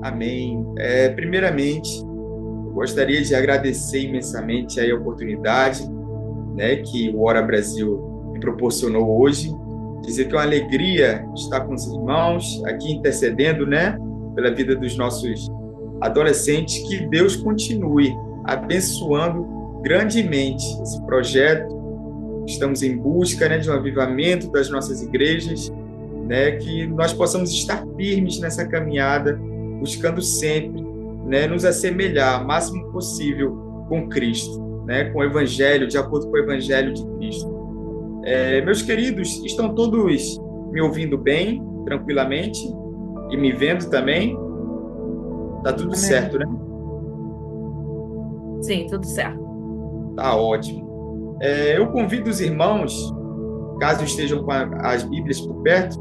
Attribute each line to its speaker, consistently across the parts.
Speaker 1: Amém. Primeiramente, eu gostaria de agradecer imensamente aí a oportunidade, né, que o Hora Brasil me proporcionou hoje. Dizer que é uma alegria estar com os irmãos aqui intercedendo, né, pela vida dos nossos adolescentes. Que Deus continue abençoando grandemente esse projeto. Estamos em busca, né, de um avivamento das nossas igrejas, né, que nós possamos estar firmes nessa caminhada, buscando sempre, né, nos assemelhar o máximo possível com Cristo, né, com o Evangelho, de acordo com o Evangelho de Cristo. Meus queridos, estão todos me ouvindo bem, tranquilamente, e me vendo também? Tá tudo
Speaker 2: Amém.
Speaker 1: certo, né?
Speaker 2: Sim, tudo certo.
Speaker 1: Tá ótimo. Eu convido os irmãos, caso estejam com as Bíblias por perto,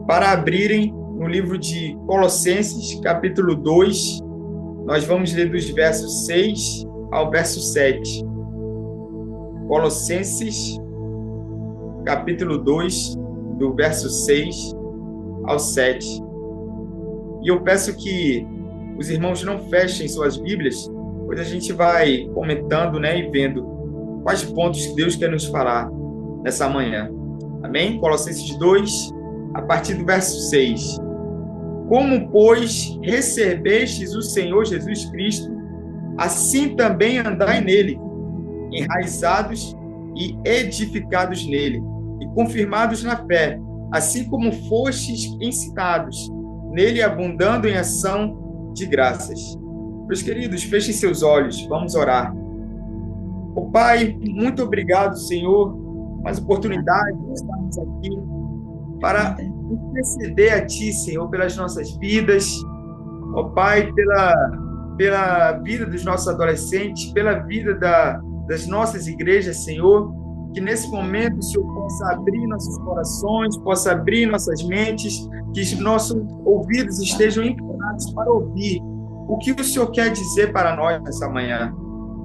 Speaker 1: para abrirem no livro de Colossenses, capítulo 2. Nós vamos ler dos versos 6 ao verso 7. Colossenses, capítulo 2, do verso 6 ao 7. E eu peço que os irmãos não fechem suas Bíblias, pois a gente vai comentando, né, e vendo quais pontos que Deus quer nos falar nessa manhã. Amém? Colossenses 2, a partir do verso 6. Como, pois, recebestes o Senhor Jesus Cristo, assim também andai nele, enraizados e edificados nele, e confirmados na fé, assim como fostes ensinados, nele abundando em ação de graças. Meus queridos, fechem seus olhos, vamos orar. Ô Pai, muito obrigado, Senhor, mais oportunidade de estarmos aqui para interceder a Ti, Senhor, pelas nossas vidas. Ó Pai, pela vida dos nossos adolescentes, pela vida das nossas igrejas, Senhor, que nesse momento o Senhor possa abrir nossos corações, possa abrir nossas mentes, que os nossos ouvidos estejam inclinados para ouvir o que o Senhor quer dizer para nós nessa manhã.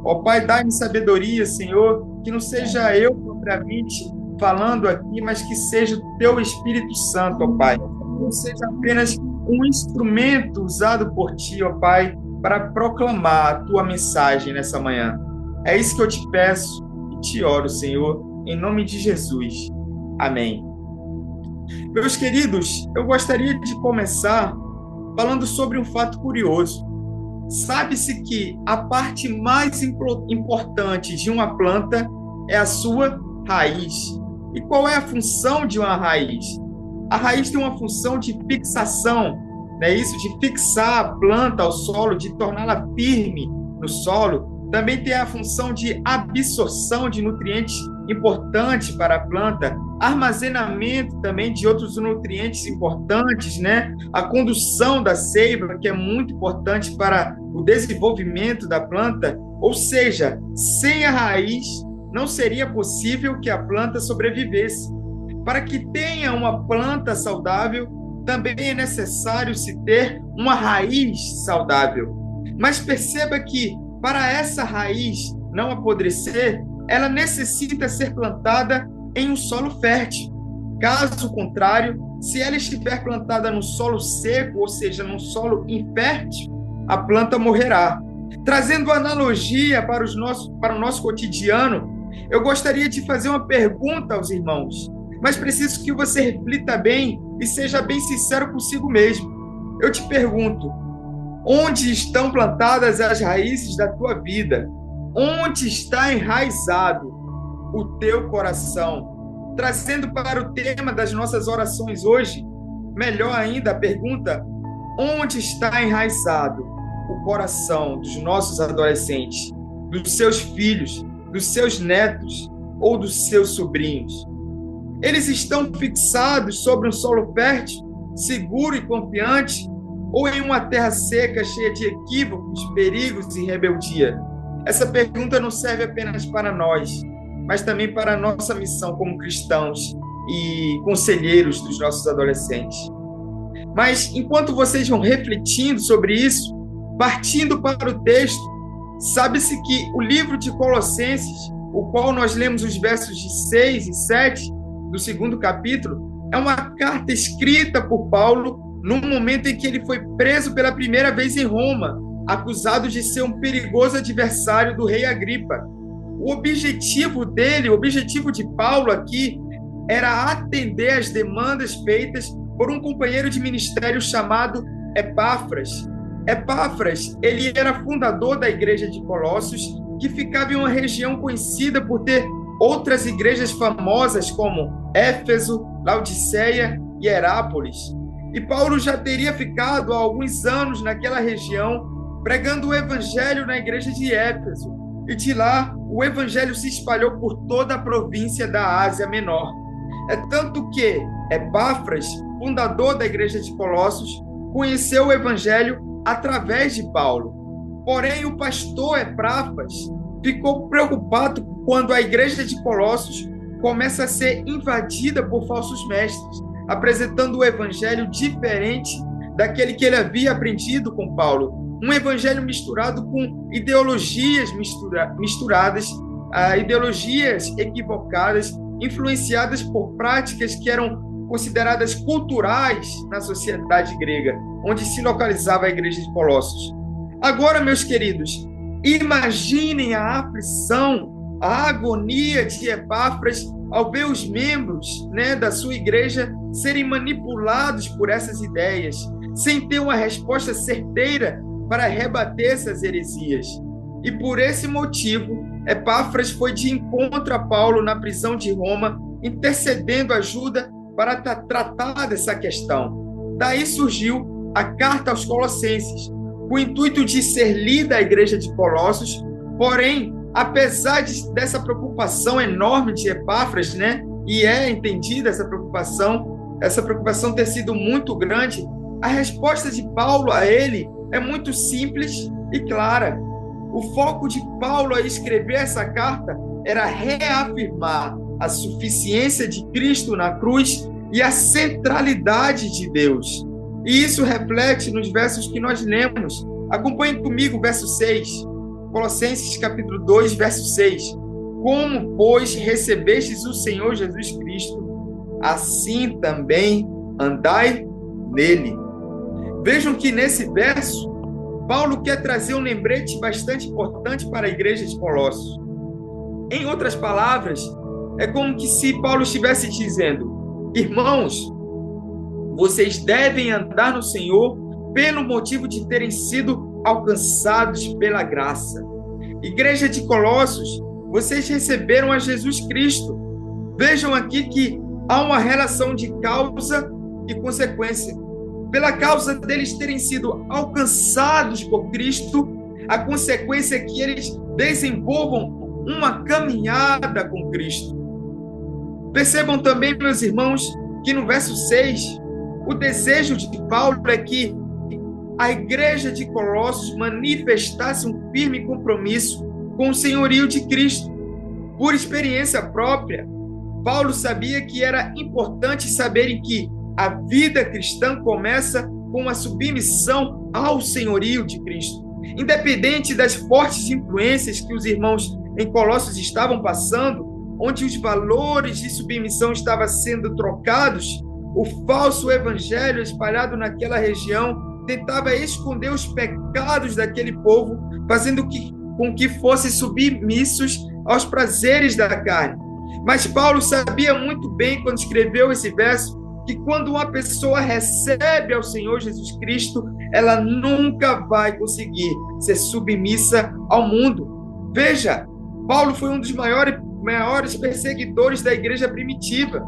Speaker 1: Ó Pai, dá-me sabedoria, Senhor, que não seja eu propriamente falando aqui, mas que seja o Teu Espírito Santo, ó Pai. Não seja apenas um instrumento usado por Ti, ó Pai, para proclamar a Tua mensagem nessa manhã. É isso que eu te peço e te oro, Senhor, em nome de Jesus. Amém. Meus queridos, eu gostaria de começar falando sobre um fato curioso. Sabe-se que a parte mais importante de uma planta é a sua raiz. E qual é a função de uma raiz? A raiz tem uma função de fixação, né? Isso, de fixar a planta ao solo, de torná-la firme no solo. Também tem a função de absorção de nutrientes importantes para a planta, armazenamento também de outros nutrientes importantes, né? A condução da seiva, que é muito importante para o desenvolvimento da planta. Ou seja, sem a raiz, não seria possível que a planta sobrevivesse. Para que tenha uma planta saudável, também é necessário se ter uma raiz saudável. Mas perceba que, para essa raiz não apodrecer, ela necessita ser plantada em um solo fértil. Caso contrário, se ela estiver plantada no solo seco, ou seja, num solo infértil, a planta morrerá. Trazendo analogia para o nosso cotidiano, eu gostaria de fazer uma pergunta aos irmãos, mas preciso que você reflita bem e seja bem sincero consigo mesmo. Eu te pergunto: onde estão plantadas as raízes da tua vida? Onde está enraizado o teu coração? Trazendo para o tema das nossas orações hoje, melhor ainda a pergunta: onde está enraizado o coração dos nossos adolescentes, dos seus filhos, dos seus netos ou dos seus sobrinhos? Eles estão fixados sobre um solo fértil, seguro e confiante, ou em uma terra seca, cheia de equívocos, perigos e rebeldia? Essa pergunta não serve apenas para nós, mas também para a nossa missão como cristãos e conselheiros dos nossos adolescentes. Mas enquanto vocês vão refletindo sobre isso, partindo para o texto, sabe-se que o livro de Colossenses, o qual nós lemos os versos de 6 e 7 do segundo capítulo, é uma carta escrita por Paulo no momento em que ele foi preso pela primeira vez em Roma, acusado de ser um perigoso adversário do rei Agripa. O objetivo de Paulo aqui, era atender às demandas feitas por um companheiro de ministério chamado Epáfras. Epáfras, ele era fundador da igreja de Colossos, que ficava em uma região conhecida por ter outras igrejas famosas como Éfeso, Laodiceia e Herápolis. E Paulo já teria ficado há alguns anos naquela região, pregando o evangelho na igreja de Éfeso. E de lá, o evangelho se espalhou por toda a província da Ásia Menor. É tanto que Epáfras, fundador da igreja de Colossos, conheceu o evangelho através de Paulo. Porém, o pastor Epáfras ficou preocupado quando a igreja de Colossos começa a ser invadida por falsos mestres, apresentando um evangelho diferente daquele que ele havia aprendido com Paulo. Um evangelho misturado com ideologias misturadas, ideologias equivocadas, influenciadas por práticas que eram consideradas culturais na sociedade grega, onde se localizava a igreja de Colossos. Agora, meus queridos, imaginem a aflição, a agonia de Epáfras ao ver os membros, da sua igreja serem manipulados por essas ideias, sem ter uma resposta certeira para rebater essas heresias. E por esse motivo, Epáfras foi de encontro a Paulo na prisão de Roma, intercedendo ajuda para tratar dessa questão. Daí surgiu a carta aos Colossenses, com o intuito de ser lida à igreja de Colossos. Porém, apesar dessa preocupação enorme de Epáfras, e é entendida essa preocupação ter sido muito grande, a resposta de Paulo a ele é muito simples e clara. O foco de Paulo a escrever essa carta era reafirmar a suficiência de Cristo na cruz e a centralidade de Deus. E isso reflete nos versos que nós lemos. Acompanhe comigo o verso 6, Colossenses capítulo 2, verso 6. Como, pois, recebestes o Senhor Jesus Cristo, assim também andai nele. Vejam que nesse verso, Paulo quer trazer um lembrete bastante importante para a igreja de Colossos. Em outras palavras, é como se Paulo estivesse dizendo: irmãos, vocês devem andar no Senhor pelo motivo de terem sido alcançados pela graça. Igreja de Colossos, vocês receberam a Jesus Cristo. Vejam aqui que há uma relação de causa e consequência. Pela causa deles terem sido alcançados por Cristo, a consequência é que eles desenvolvam uma caminhada com Cristo. Percebam também, meus irmãos, que no verso 6, o desejo de Paulo é que a igreja de Colossos manifestasse um firme compromisso com o senhorio de Cristo. Por experiência própria, Paulo sabia que era importante saberem que a vida cristã começa com a submissão ao senhorio de Cristo. Independente das fortes influências que os irmãos em Colossos estavam passando, onde os valores de submissão estavam sendo trocados, o falso evangelho espalhado naquela região tentava esconder os pecados daquele povo, fazendo com que fossem submissos aos prazeres da carne. Mas Paulo sabia muito bem, quando escreveu esse verso, que quando uma pessoa recebe ao Senhor Jesus Cristo, ela nunca vai conseguir ser submissa ao mundo. Veja, Paulo foi um dos maiores perseguidores da igreja primitiva,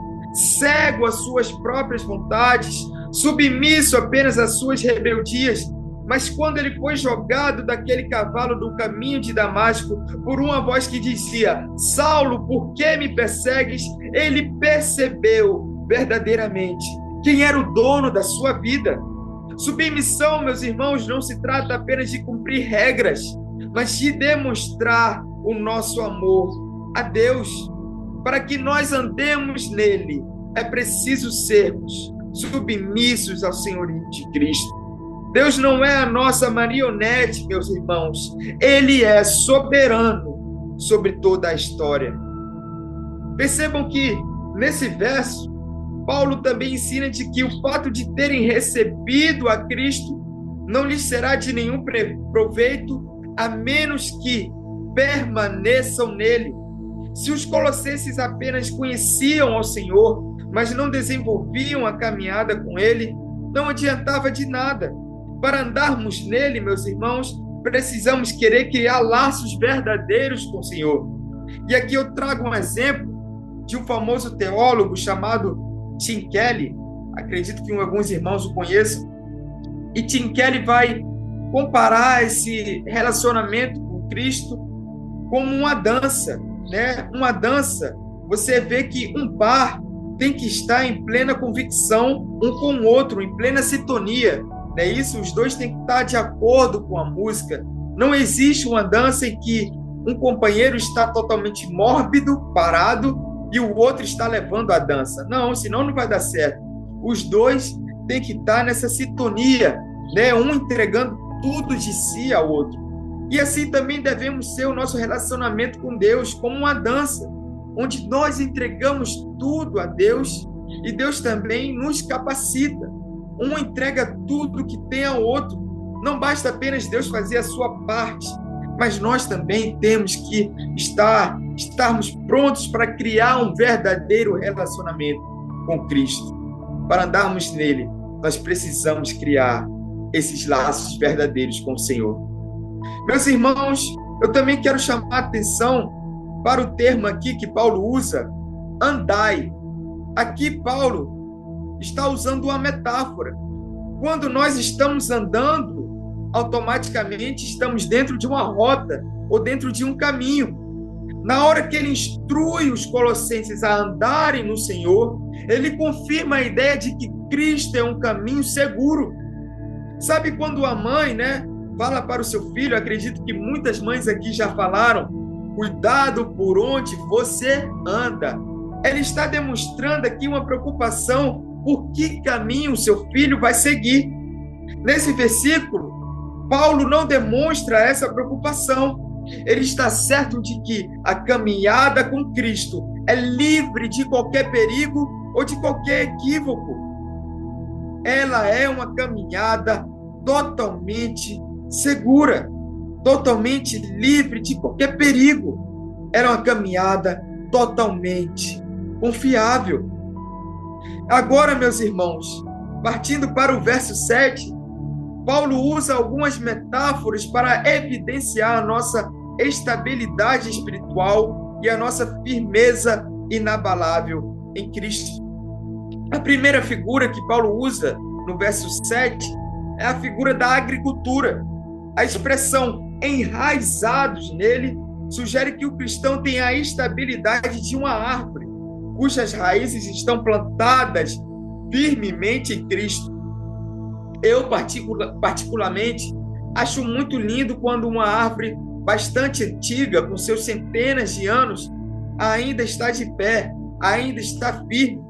Speaker 1: cego às suas próprias vontades, submisso apenas às suas rebeldias. Mas quando ele foi jogado daquele cavalo do caminho de Damasco por uma voz que dizia: Saulo, por que me persegues? Ele percebeu verdadeiramente quem era o dono da sua vida. Submissão, meus irmãos, não se trata apenas de cumprir regras, mas de demonstrar o nosso amor a Deus. Para que nós andemos nele, é preciso sermos submissos ao senhorio de Cristo. Deus não é a nossa marionete, meus irmãos. Ele é soberano sobre toda a história. Percebam que, nesse verso, Paulo também ensina de que o fato de terem recebido a Cristo não lhes será de nenhum proveito, a menos que permaneçam nele. Se os colossenses apenas conheciam ao Senhor, mas não desenvolviam a caminhada com ele, não adiantava de nada. Para andarmos nele, meus irmãos, precisamos querer criar laços verdadeiros com o Senhor. E aqui eu trago um exemplo de um famoso teólogo chamado Tim Keller. Acredito que alguns irmãos o conheçam. E Tim Keller vai comparar esse relacionamento com Cristo como uma dança, né? Uma dança, você vê que um par tem que estar em plena convicção um com o outro, em plena sintonia. Não é isso? Os dois têm que estar de acordo com a música. Não existe uma dança em que um companheiro está totalmente mórbido, parado, e o outro está levando a dança. Não, senão não vai dar certo. Os dois têm que estar nessa sintonia, né? Um entregando tudo de si ao outro. E assim também devemos ser o nosso relacionamento com Deus, como uma dança, onde nós entregamos tudo a Deus e Deus também nos capacita. Um entrega tudo que tem ao outro. Não basta apenas Deus fazer a sua parte, mas nós também temos que estarmos prontos para criar um verdadeiro relacionamento com Cristo. Para andarmos nele, nós precisamos criar esses laços verdadeiros com o Senhor. Meus irmãos, eu também quero chamar a atenção para o termo aqui que Paulo usa, andai. Aqui Paulo está usando uma metáfora. Quando nós estamos andando, automaticamente estamos dentro de uma rota ou dentro de um caminho. Na hora que ele instrui os colossenses a andarem no Senhor, ele confirma a ideia de que Cristo é um caminho seguro. Sabe quando a mãe, né, fala para o seu filho, acredito que muitas mães aqui já falaram, cuidado por onde você anda. Ela está demonstrando aqui uma preocupação por que caminho o seu filho vai seguir. Nesse versículo, Paulo não demonstra essa preocupação. Ele está certo de que a caminhada com Cristo é livre de qualquer perigo ou de qualquer equívoco. Ela é uma caminhada totalmente segura, totalmente livre de qualquer perigo. Era uma caminhada totalmente confiável. Agora, meus irmãos, partindo para o verso 7, Paulo usa algumas metáforas para evidenciar a nossa estabilidade espiritual e a nossa firmeza inabalável em Cristo. A primeira figura que Paulo usa no verso 7 é a figura da agricultura. A expressão enraizados nele sugere que o cristão tem a estabilidade de uma árvore, cujas raízes estão plantadas firmemente em Cristo. Eu, particularmente, acho muito lindo quando uma árvore bastante antiga, com seus centenas de anos, ainda está de pé, ainda está firme.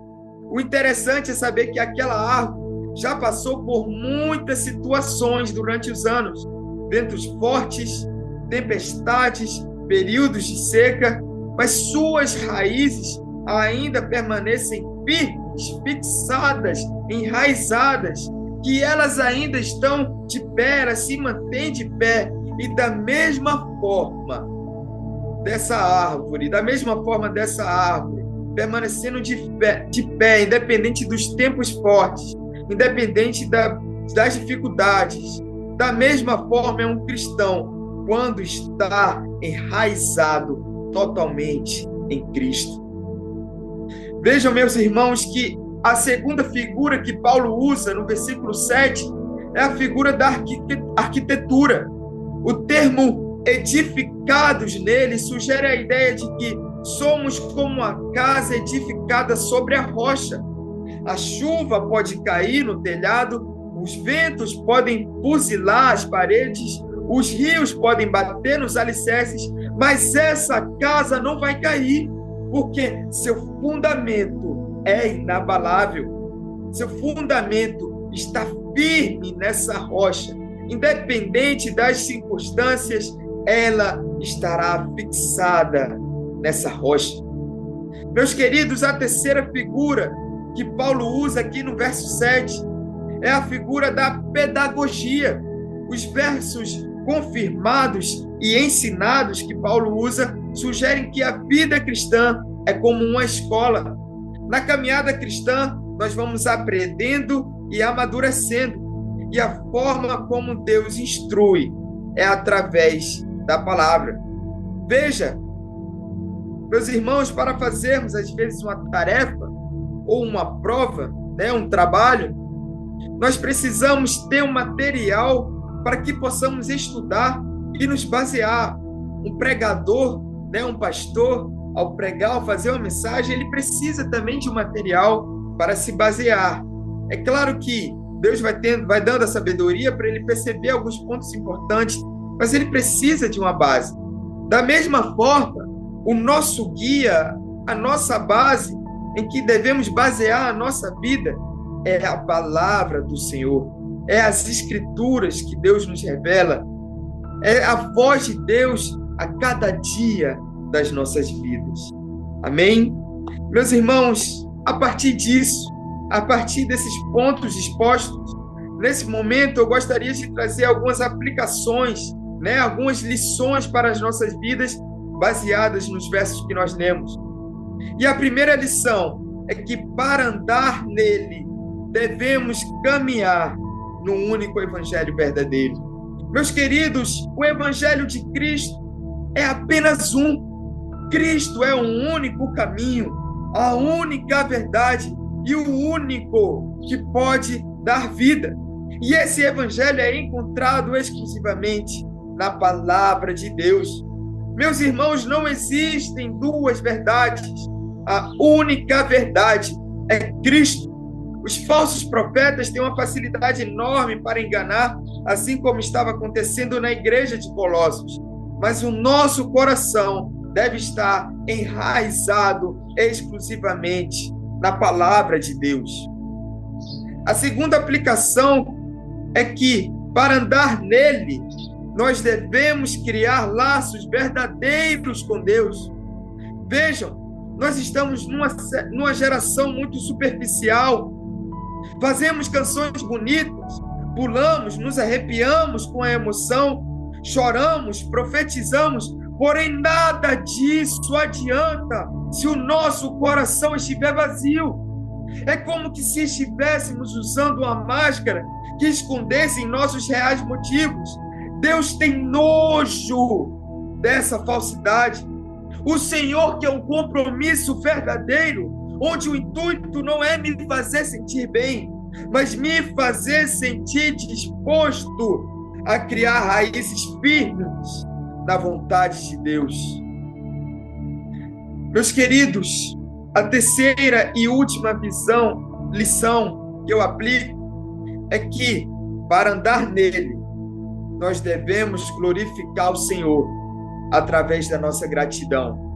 Speaker 1: O interessante é saber que aquela árvore já passou por muitas situações durante os anos, ventos fortes, tempestades, períodos de seca, mas suas raízes ainda permanecem firmes, fixadas, enraizadas, que elas ainda estão de pé, elas se mantêm de pé. E da mesma forma dessa árvore, permanecendo de pé, independente dos tempos fortes, independente das dificuldades, da mesma forma é um cristão quando está enraizado totalmente em Cristo. Vejam, meus irmãos, que a segunda figura que Paulo usa no versículo 7 é a figura da arquitetura. O termo edificados nele sugere a ideia de que somos como uma casa edificada sobre a rocha. A chuva pode cair no telhado, os ventos podem fuzilar as paredes, os rios podem bater nos alicerces, mas essa casa não vai cair, porque seu fundamento é inabalável. Seu fundamento está firme nessa rocha. Independente das circunstâncias, ela estará fixada nessa rocha. Meus queridos, a terceira figura que Paulo usa aqui no verso 7 é a figura da pedagogia. Os versos confirmados e ensinados que Paulo usa sugerem que a vida cristã é como uma escola. Na caminhada cristã, nós vamos aprendendo e amadurecendo. E a forma como Deus instrui é através da palavra. Veja, meus irmãos, para fazermos às vezes uma tarefa ou uma prova, um trabalho, nós precisamos ter um material para que possamos estudar e nos basear. Um pregador, um pastor, ao pregar, ao fazer uma mensagem, ele precisa também de um material para se basear. É claro que Deus vai dando a sabedoria para ele perceber alguns pontos importantes, mas ele precisa de uma base. Da mesma forma, o nosso guia, a nossa base, em que devemos basear a nossa vida, é a palavra do Senhor, é as escrituras que Deus nos revela, é a voz de Deus a cada dia das nossas vidas. Amém? Meus irmãos, a partir disso, a partir desses pontos expostos, nesse momento eu gostaria de trazer algumas aplicações, algumas lições para as nossas vidas, baseadas nos versos que nós lemos. E a primeira lição é que para andar nele, devemos caminhar no único evangelho verdadeiro. Meus queridos, o evangelho de Cristo é apenas um. Cristo é o único caminho, a única verdade e o único que pode dar vida. E esse evangelho é encontrado exclusivamente na palavra de Deus. Meus irmãos, não existem duas verdades. A única verdade é Cristo. Os falsos profetas têm uma facilidade enorme para enganar, assim como estava acontecendo na igreja de Colossos. Mas o nosso coração deve estar enraizado exclusivamente na palavra de Deus. A segunda aplicação é que, para andar nele, nós devemos criar laços verdadeiros com Deus. Vejam, nós estamos numa geração muito superficial. Fazemos canções bonitas, pulamos, nos arrepiamos com a emoção, choramos, profetizamos, porém nada disso adianta se o nosso coração estiver vazio. É como que se estivéssemos usando uma máscara que escondesse nossos reais motivos. Deus tem nojo dessa falsidade. O Senhor quer um compromisso verdadeiro, onde o intuito não é me fazer sentir bem, mas me fazer sentir disposto a criar raízes firmes na vontade de Deus. Meus queridos, a terceira e última lição que eu aplico é que, para andar nele, nós devemos glorificar o Senhor através da nossa gratidão.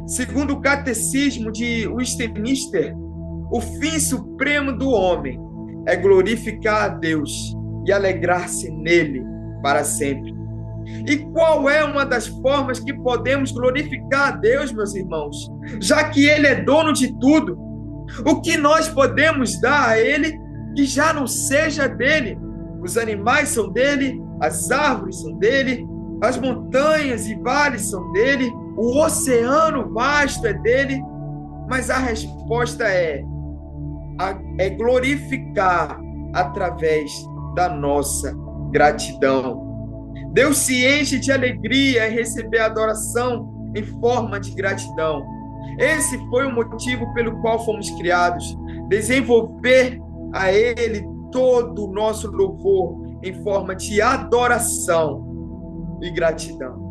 Speaker 1: Segundo o Catecismo de Westminster, o fim supremo do homem é glorificar a Deus e alegrar-se nele para sempre. E qual é uma das formas que podemos glorificar a Deus, meus irmãos? Já que Ele é dono de tudo, o que nós podemos dar a Ele que já não seja dele? Os animais são dele, as árvores são dele, as montanhas e vales são dele, o oceano vasto é dele, mas a resposta é glorificar através da nossa gratidão. Deus se enche de alegria em receber a adoração em forma de gratidão. Esse foi o motivo pelo qual fomos criados, desenvolver a Ele todo o nosso louvor em forma de adoração e gratidão.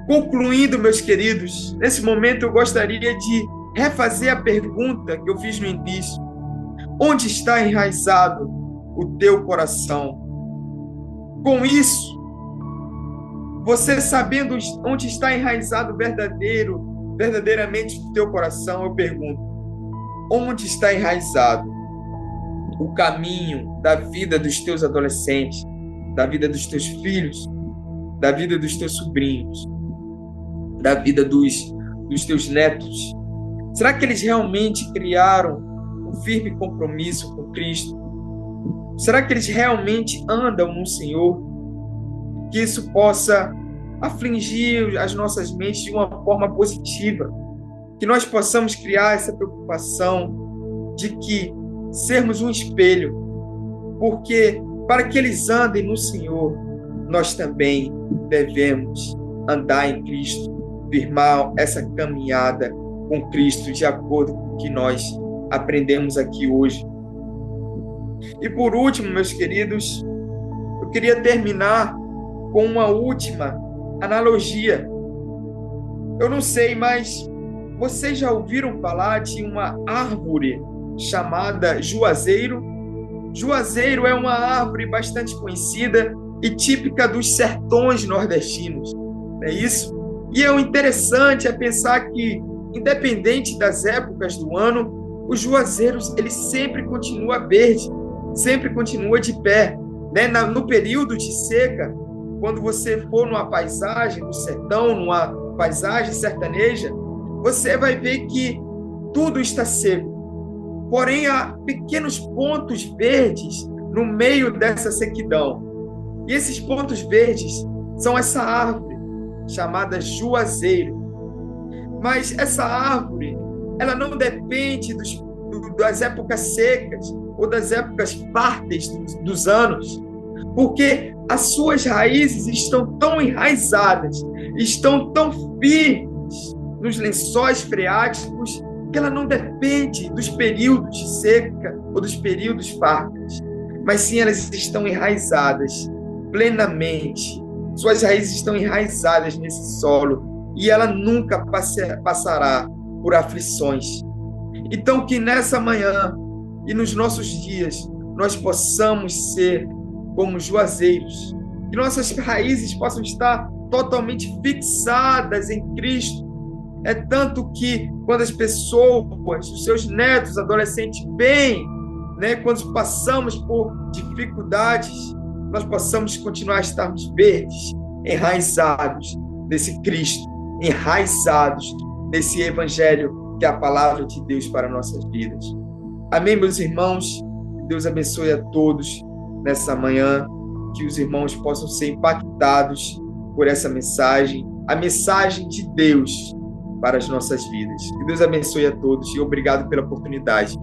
Speaker 1: Concluindo, meus queridos, nesse momento eu gostaria de refazer a pergunta que eu fiz no início. Onde está enraizado o teu coração? Com isso, você sabendo onde está enraizado verdadeiramente o teu coração, eu pergunto, onde está enraizado o caminho da vida dos teus adolescentes, da vida dos teus filhos, da vida dos teus sobrinhos, da vida dos teus netos? Será que eles realmente criaram um firme compromisso com Cristo? Será que eles realmente andam no Senhor? Que isso possa afligir as nossas mentes de uma forma positiva, que nós possamos criar essa preocupação de que sermos um espelho, porque para que eles andem no Senhor, nós também devemos andar em Cristo, firmar essa caminhada com Cristo, de acordo com o que nós aprendemos aqui hoje. E por último, meus queridos, eu queria terminar com uma última analogia. Eu não sei, mas vocês já ouviram falar de uma árvore chamada juazeiro? Juazeiro é uma árvore bastante conhecida e típica dos sertões nordestinos, não é isso? E o interessante é pensar que, independente das épocas do ano, o juazeiro ele sempre continua verde, sempre continua de pé, né? No período de seca, quando você for numa paisagem do sertão, numa paisagem sertaneja, você vai ver que tudo está seco. Porém, há pequenos pontos verdes no meio dessa sequidão. E esses pontos verdes são essa árvore chamada juazeiro. Mas essa árvore, ela não depende das épocas secas ou das épocas férteis dos anos, porque as suas raízes estão tão enraizadas, estão tão firmes nos lençóis freáticos, que ela não depende dos períodos de seca ou dos períodos férteis, mas sim elas estão enraizadas plenamente. Suas raízes estão enraizadas nesse solo e ela nunca passará por aflições. Então, que nessa manhã e nos nossos dias nós possamos ser como juazeiros, que nossas raízes possam estar totalmente fixadas em Cristo. É tanto que quando as pessoas, os seus netos, adolescentes, veem, né, quando passamos por dificuldades, nós possamos continuar a estarmos verdes, enraizados nesse Cristo, enraizados nesse Evangelho que é a palavra de Deus para nossas vidas. Amém, meus irmãos? Deus abençoe a todos nessa manhã, que os irmãos possam ser impactados por essa mensagem, a mensagem de Deus para as nossas vidas. Que Deus abençoe a todos e obrigado pela oportunidade